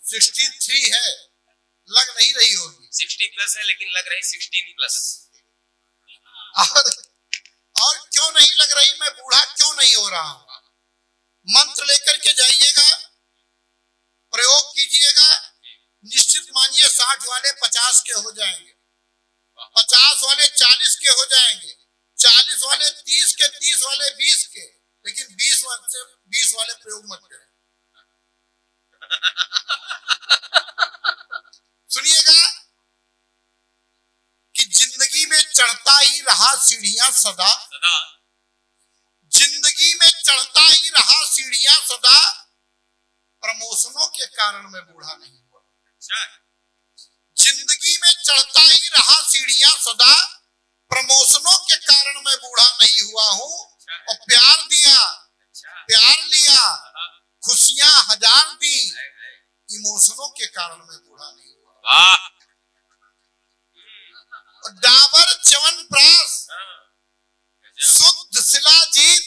63 है, लग नहीं रही होगी। 60+ है लेकिन लग रही 16+। और क्यों नहीं लग रही? मैं बूढ़ा क्यों नहीं हो रहा हूं? मंत्र लेकर के जाइएगा, प्रयोग कीजिएगा, निश्चित मानिए 60 वाले 50 के हो जाएंगे, 50 वाले 40 के हो जाएंगे, 40 वाले 30 के, 30 वाले 20 के। लेकिन 20 वाले प्रयोग मत करें। सुनिएगा कि जिंदगी में चढ़ता ही रहा सीढ़ियां सदा, जिंदगी में चढ़ता ही रहा सीढ़ियां सदा, प्रमोशनों के कारण मैं बूढ़ा नहीं हुआ। जिंदगी में चढ़ता ही रहा सीढ़ियां सदा, प्रमोशनों के कारण मैं बूढ़ा नहीं हुआ हूं। और प्यार दिया, प्यार लिया, खुशियां हजार दी, इमोशनों के कारण मैं बूढ़ा नहीं हुआ। और डाबर च्यवनप्राश, शुद्ध शिलाजीत,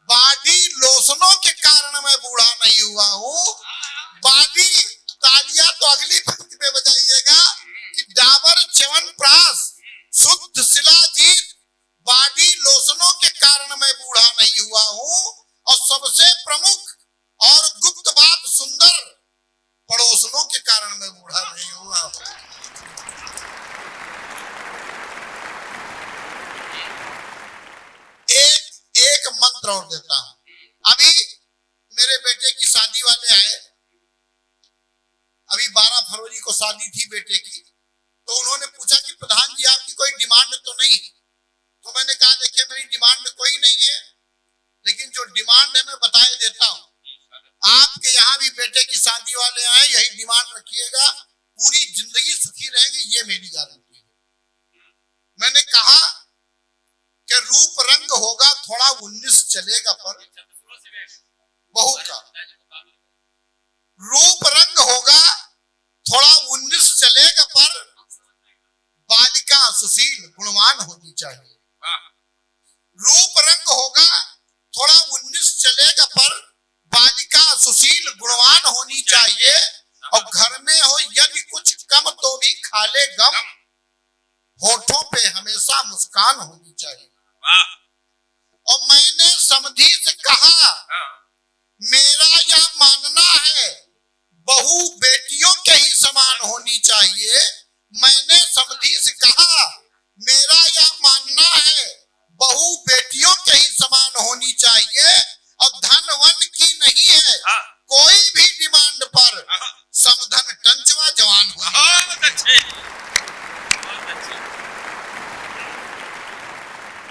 बॉडी लोशनों के कारण मैं बूढ़ा नहीं हुआ हूँ। बॉडी तालियां तो अगली पंक्ति में बजाइएगा कि डाबर च्यवनप्राश, शुद्ध शिलाजीत, बॉडी लोशनों के कारण मैं बूढ़ा नहीं हुआ हूँ। और सबसे प्रमुख और गुप्त बात सुंदर, पड़ोसनों के कारण मैं बूढ़ा नहीं हुआ हूँ। एक मंत्र और देता हूं। अभी मेरे बेटे की शादी वाले आए, अभी 12 फरवरी को शादी थी बेटे की, तो उन्होंने पूछा कि प्रधान जी आपकी कोई डिमांड तो नहीं? तो मैंने कहा देखिए मेरी डिमांड कोई नहीं है, लेकिन जो डिमांड है मैं बताए देता हूं। आपके यहाँ भी बेटे की शादी वाले आए, यही डिमांड रखिएगा, पूरी जिंदगी सुखी रहेंगे, ये मेरी गारंटी है। मैंने कहा कि रूप रंग होगा थोड़ा 19 चलेगा, पर बहू का रूप रंग होगा थोड़ा 19 चलेगा, पर बालिका सुशील गुणवान होनी चाहिए। रूप रंग होगा थोड़ा 19 चलेगा, पर बालिका सुशील गुणवान होनी चाहिए। और घर में हो यदि कुछ कम तो भी खा ले गम, होठों पे हमेशा मुस्कान होनी चाहिए। और मैंने समधी से कहा मेरा यह मानना है बहू बेटियों के ही समान होनी चाहिए। मैंने समधी से कहा मेरा यह मानना है बहू बेटियों के ही समान होनी चाहिए। और धन वन की नहीं है कोई भी डिमांड पर, समधन टंचवा जवान होनी।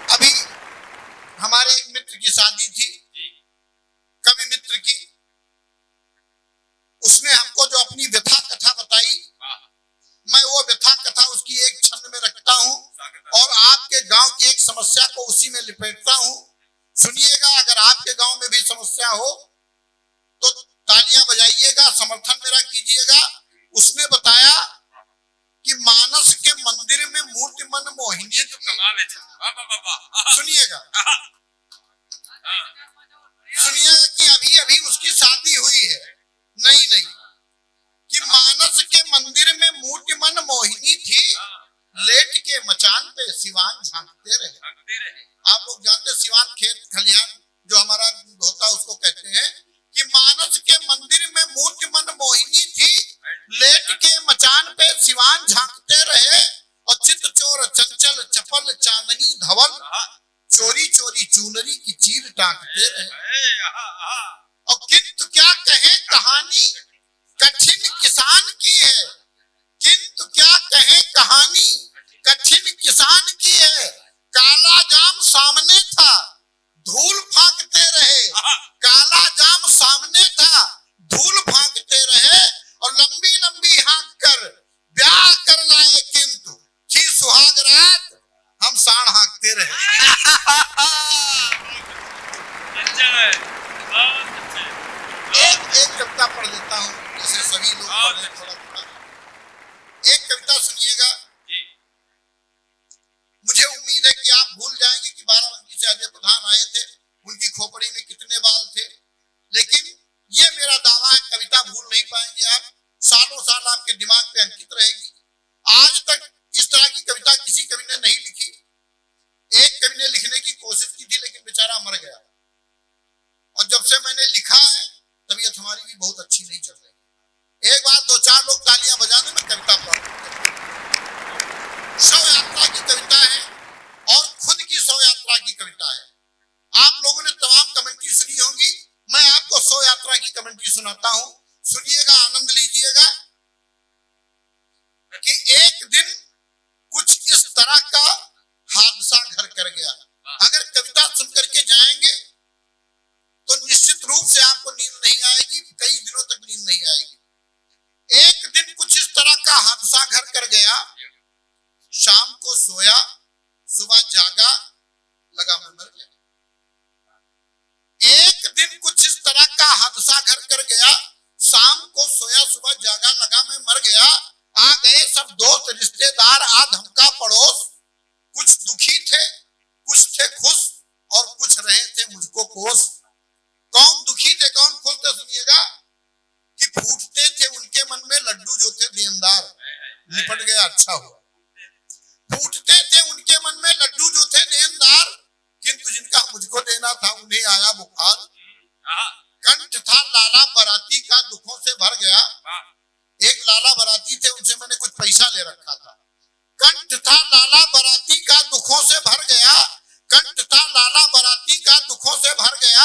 अभी हमारे एक मित्र की शादी थी, कवि मित्र की, उसने हमको जो अपनी व्यथा कथा बताई, मैं वो व्यथा कथा उसकी एक छंद में रखता हूँ और आपके गांव की एक समस्या को उसी में लिपेटता हूँ। सुनिएगा, अगर आपके गांव में भी समस्या हो तो तालियां बजाइएगा, समर्थन मेरा कीजिएगा। उसने बताया कि मानस के मंदिर में मूर्ति मन मोहिनी, सुनिएगा सुनिएगा कि अभी अभी उसकी शादी हुई है, नहीं कि मानस के मंदिर में मूर्ति मन मोहिनी थी, लेट के मचान पे सिवान झांकते रहे। आप लोग जानते सिवान खेत खलिहान जो हमारा होता है उसको कहते हैं। कि मानस के मंदिर में मूर्ति मन मोहिनी थी, लेट के मचान पे सिवान झांकते रहे। और चित चोर चंचल चपल चांदनी धवल, चोरी चोरी चूनरी की चीर टांगते रहे। और किंतु क्या कहें कहानी कठिन किसान की है, किंतु क्या कहें कहानी कठिन किसान की है। काला जाम सामने था धूल फांकते रहे, काला जाम सामने था धूल फांकते रहे। और लंबी लंबी हाँक कर ब्याह कर लाए, किंतु थी सुहाग रात हम साढ़ हाँकते रहे। एक कविता पढ़ लेता हूँ, जैसे सभी लोग पढ़ लें थोड़ा थोड़ा। एक कविता सुनिएगा, मुझे उम्मीद है कि आप भूल जाएंगे कि बाराबंकी से अजय प्रधान आए थे, उनकी खोपड़ी में कितने बाल थे। लेकिन ये मेरा दावा साल आपके दिमाग पे अंकित रहेगी। आज तक इस तरह की कविता किसी कवि ने नहीं लिखी। एक कवि ने लिखने की कोशिश की थी लेकिन बेचारा मर गया। और जब से मैंने लिखा है तबीयत हमारी भी बहुत अच्छी नहीं चल रही। एक बार 2-4 लोग तालियां बजा दें, मैं कविता पढ़। शव यात्रा की कविता है और खुद की शव यात्रा की कविता है। आप लोगों ने तमाम कमेंट्री सुनी होगी, मैं आपको शव यात्रा की कमेंट्री सुनाता हूं, सुनिएगा, आनंद लीजिएगा। कि एक दिन कुछ इस तरह का हादसा घर कर गया। अगर कविता सुन करके जाएंगे तो निश्चित रूप से आपको नींद नहीं आएगी, कई दिनों तक नींद नहीं आएगी। एक दिन कुछ इस तरह का हादसा घर कर गया, शाम को सोया, सुबह जागा, लगा मैं मर गया। एक दिन कुछ इस तरह का हादसा घर कर गया, शाम को सोया, सुबह जागा, लगा मैं मर गया। आ गए सब दोस्त रिश्तेदार, आ धमका पड़ोस। कुछ दुखी थे, कुछ थे खुश और कुछ रहे थे मुझको कोस। कौन दुखी थे, कौन खुश थे, सुनिएगा। कि फूटते थे उनके मन में लड्डू जो थे देनदार, निपट गया अच्छा हुआ। फूटते थे उनके मन में लड्डू जो थे देनदार, किंतु जिनका मुझको देना था उन्हें आया बुखार। कंठ था लाला बराती का, दुखों से भर गया। एक लाला बराती थे, उनसे मैंने कुछ पैसा ले रखा था। कंठ था लाला बराती का, दुखों से भर गया। कंठ था लाला बराती का, दुखों से भर गया।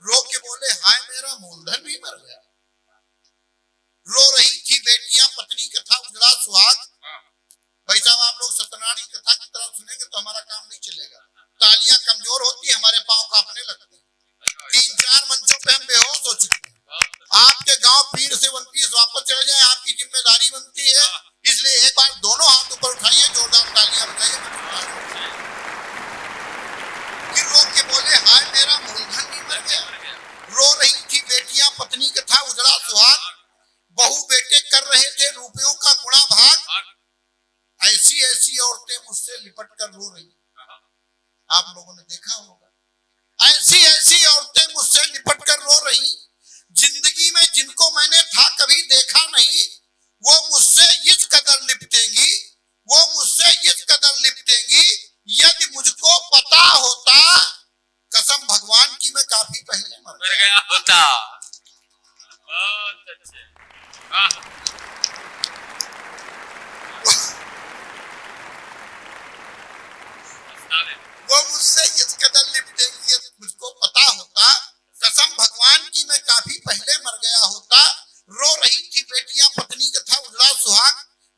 रो के बोले हाय मेरा मूलधन भी मर गया। रो रही थी बेटियां, पत्नी का था उजड़ा सुहाग। भाई साहब, आप लोग सत्यनारायण की कथा की तरह सुनेंगे तो हमारा काम नहीं चलेगा। तालियां कमजोर होती, हमारे पांव कांपने लगते हैं। 3-4 मंचों पे हम बेहोश हो चुके हैं। आपके गांव पीर से 1 पीस वापस चले जाए, आपकी जिम्मेदारी बनती है। इसलिए एक बार दोनों हाथ ऊपर उठाइए, जोरदार तालियां बजाइए। कि रो के बोले हाय मेरा मूलधन भी मर गया। रो रही थी बेटियां, पत्नी का था उजड़ा सुहाग। बहू बेटे कर रहे थे रुपयों का गुणा भाग। ऐसी ऐसी औरतें मुझसे लिपट कर रो रही, आप लोगों ने देखा होगा। ऐसी ऐसी औरतें मुझसे लिपट कर रो रही, जिंदगी में जिनको मैंने था कभी देखा नहीं, वो मुझसे इस कदर लिपटेंगी, वो मुझसे इस कदर लिपटेंगी। यदि मुझको पता होता, कसम भगवान की, मैं काफी पहले मर गया होता। बहुत अच्छे। वो मुझसे इस कदर लिपटेंगी, यदि मुझको पता होता, कसम भगवान की, मैं काफी पहले मर गया होता। रो रही थी बेटियां, पत्नी का था उजड़ा सुहाग।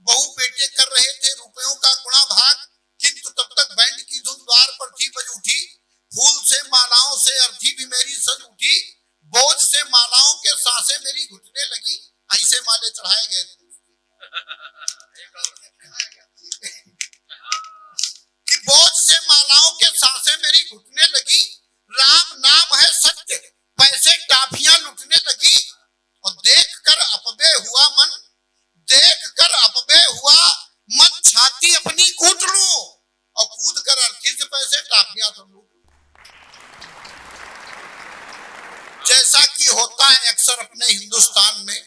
बहू बेटे कर रहे थे रुपयों का गुणा भाग। किंतु तब तक बैंड की धुन द्वार पर थी बज उठी। फूल से मालाओं से अर्थी भी मेरी सज उठी। बोझ से मालाओं के सांसें मेरी घुटने लगी। ऐसे माले चढ़ाए गए थे कि बोझ से मालाओं के सांसें मेरी घुटने लगी। राम नाम है सत्य, पैसे टाफियां लुटने लगी। और देखकर अपबे हुआ मन, देखकर अपबे हुआ मन, छाती अपनी कूट लूं और कूद कर अर्थी से पैसे टाफियां सब लूट। जैसा कि होता है अक्सर अपने हिंदुस्तान में,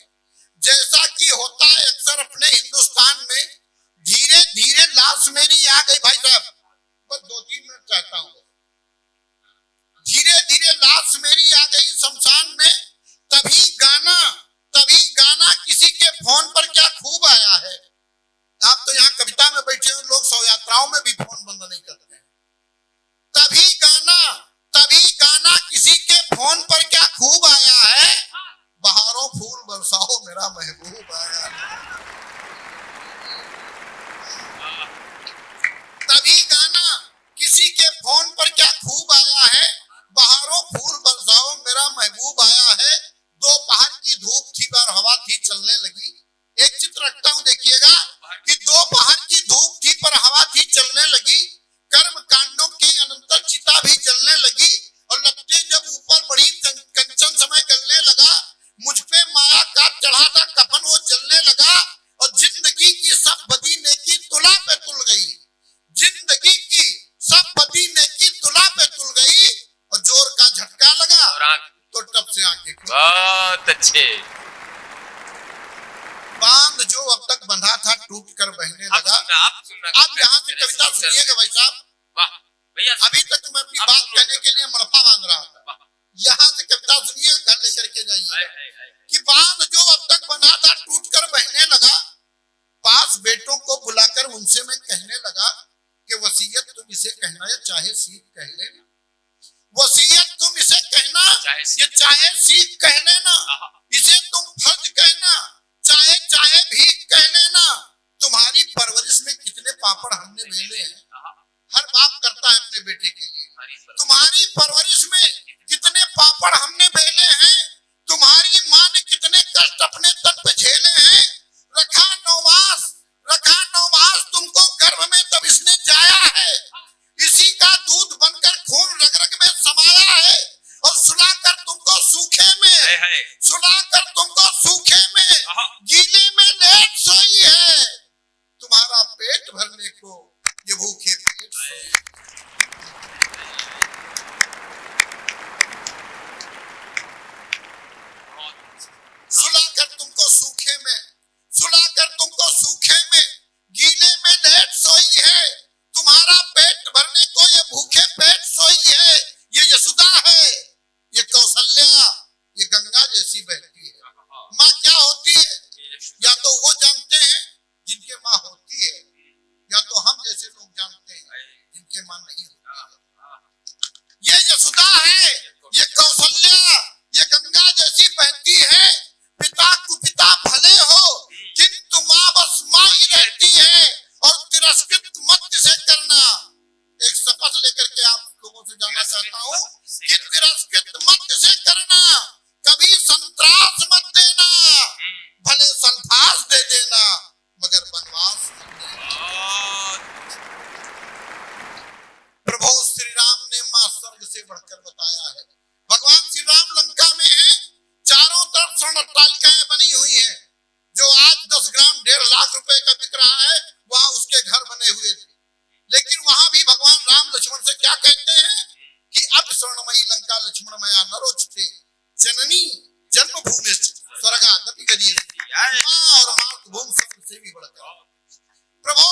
जैसा कि होता है अक्सर अपने हिंदुस्तान में, धीरे धीरे लाश मेरी आ गई। भाई साहब, बस 2-3 मिनट चाहता हूं। धीरे धीरे लाश मेरी आ गई शमशान में। तभी गाना किसी के फोन पर क्या खूब आया है। आप तो यहाँ कविता में बैठे हुए लोग शव यात्राओं में भी फोन बंद नहीं करते हैं। तभी गाना किसी के फोन पर क्या खूब आया है। बहारों फूल बरसाओ मेरा महबूब आया। टूट कर बहने आप लगा। सुनना, आप सुनना। अब यहाँ से कविता सुनिएगा भाई साहब। वाह भैया, अभी तक मैं अपनी आप बात सुनो। कहने के लिए मड़फा बांध रहा था, वाह, यहाँ से कविता सुनिए, घर लेकर के हाय, जाइए। हाय, हाय। कि बांध जो अब तक बना था टूट कर बहने लगा, पास बेटों को बुलाकर उनसे मैं कहने लगा कि वसीयत तुम इसे कहना या चाहे सीख कह लेना। वसीयत तुम इसे कहना या चाहे सीख कह लेना, इसे तुम फर्ज कहना चाहे चाहे भीख कह लेना। तुम्हारी परवरिश में कितने पापड़ हमने बेले हैं, हर बाप करता है अपने बेटे के लिए। तुम्हारी परवरिश में कितने पापड़ हमने बेले हैं, तुम्हारी माँ ने कितने कष्ट अपने तन पे झेले हैं। रखा 9 मास तुमको गर्भ में तब इसने जाया है, इसी का दूध बनकर खून रग रग में समाया है। और सुलाकर तुमको सूखे में, सुलाकर तुमको सूखे में गीले में लेट सोई है। तुम्हारा पेट भरने को ये भूखे पेट सोई। सुलाकर तुमको सूखे में, सुलाकर तुमको सूखे में गीले में लेट सोई है। तुम्हारा पेट भरने को ये भूखे पेट सोई है। ये यशोदा है, ये कौशल्या, ये गंगा जैसी बहती है। माँ क्या होती है, या तो वो जानते हैं जिनके माँ होती है, या तो हम जैसे लोग जानते हैं जिनके माँ नहीं होती है। ये यशोदा है, ये कौशल्या, ये गंगा जैसी बहती है। पिता कुपिता भले हो, किंतु माँ बस माँ ही रहती है। और तिरस्कृत मत से करना, एक शपथ लेकर के आप लोगों से जानना चाहता हूँ कि तिरस्कृत मत से करना, कभी संतरास मत देना, भले सल्फास दे देना मगर वनवास मत देना। प्रभु श्री राम ने मां स्वर्ग से बढ़कर बताया है। भगवान श्री राम लंका में है, चारों तरफ स्वर्ण अट्टालिकाएं बनी हुई हैं। जो आज 10 ग्राम 1.5 लाख रुपए का बिक रहा है, वहां उसके घर बने हुए थे। लेकिन वहां भी भगवान राम लक्ष्मण से क्या कहते हैं कि अब स्वर्णमयी लंका लक्ष्मणमया नरोचते जननी जन्मभूमि स्वर्गादपि गरीयसी। मां और मातृभूमि स्वर्ग से भी बढ़कर। प्रभु